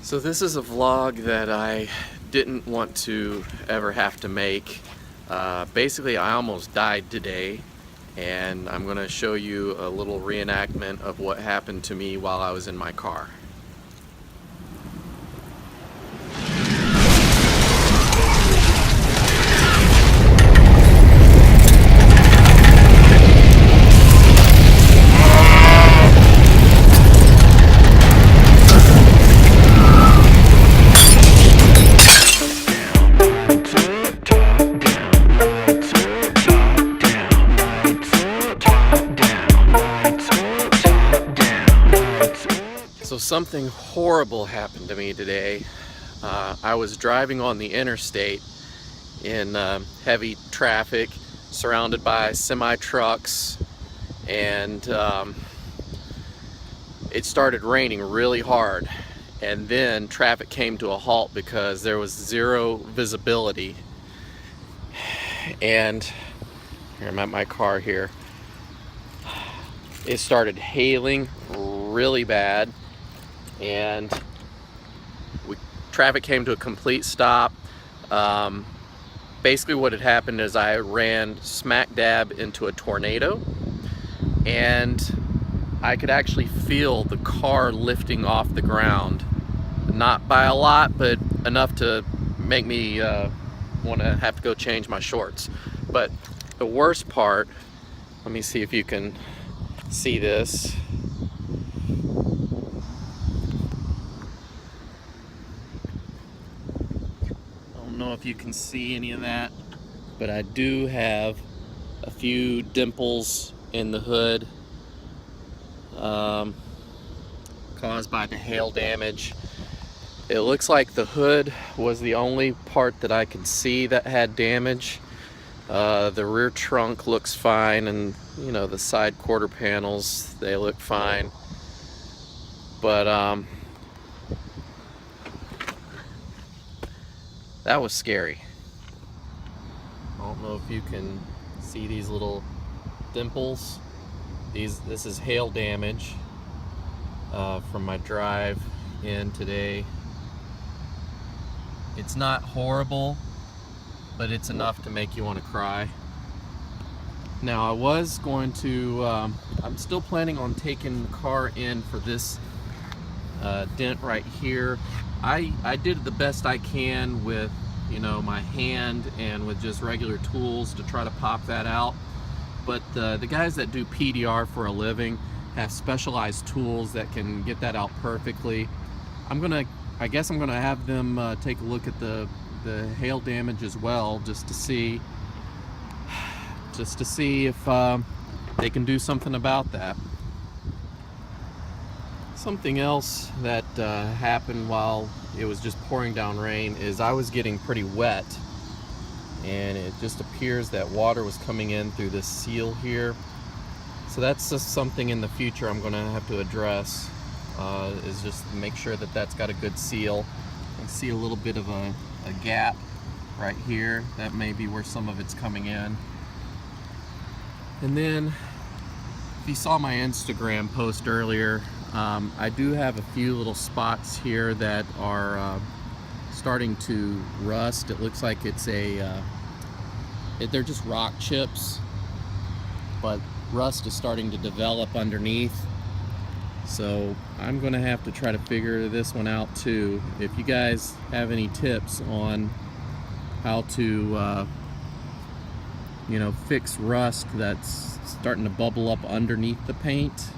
So this is a vlog that I didn't want to ever have to make. Basically, I almost died today, and I'm going to show you a little reenactment of what happened to me while I was in my car. So something horrible happened to me today. I was driving on the interstate in heavy traffic, surrounded by semi-trucks, and it started raining really hard. And then traffic came to a halt because there was zero visibility. And here, I'm at my car here. It started hailing really bad, and traffic came to a complete stop. Basically what had happened is I ran smack dab into a tornado, and I could actually feel the car lifting off the ground. Not by a lot, but enough to make me want to have to go change my shorts. But the worst part, let me see if you can see this. I don't know if you can see any of that, but I do have a few dimples in the hood caused by the hail damage. It looks like the hood was the only part that I could see that had damage. The rear trunk looks fine, and you know, the side quarter panels, they look fine. But that was scary. I don't know if you can see these little dimples. This is hail damage from my drive in today. It's not horrible, but it's enough to make you want to cry. Now I was going to, I'm still planning on taking the car in for this dent right here. I did the best I can with, you know, my hand and with just regular tools to try to pop that out. But the guys that do PDR for a living have specialized tools that can get that out perfectly. I guess I'm gonna have them take a look at the hail damage as well, just to see if they can do something about that. Something else that happened while it was just pouring down rain is I was getting pretty wet, and it just appears that water was coming in through this seal here. So that's just something in the future I'm gonna have to address, is just make sure that that's got a good seal. I see a little bit of a gap right here. That may be where some of it's coming in. And then, if you saw my Instagram post earlier, I do have a few little spots here that are starting to rust. It looks like it's they're just rock chips, but rust is starting to develop underneath. So I'm gonna have to try to figure this one out too. If you guys have any tips on how to you know, fix rust that's starting to bubble up underneath the paint.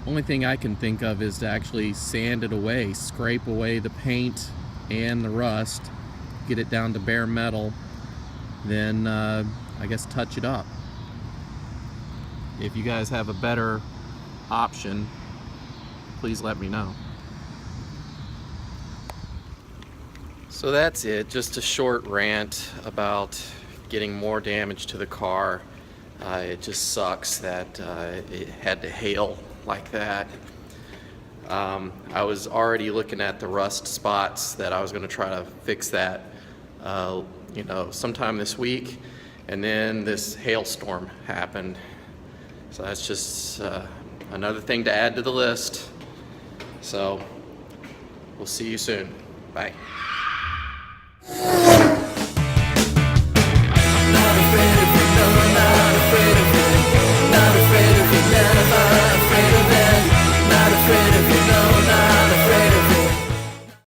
Only thing I can think of is to actually sand it away, scrape away the paint and the rust, get it down to bare metal, then I guess touch it up. If you guys have a better option, please let me know. So that's it, just a short rant about getting more damage to the car. It just sucks that it had to hail like that. I was already looking at the rust spots that I was going to try to fix that you know, sometime this week, and then this hailstorm happened. So that's just another thing to add to the list. So We'll see you soon. Bye.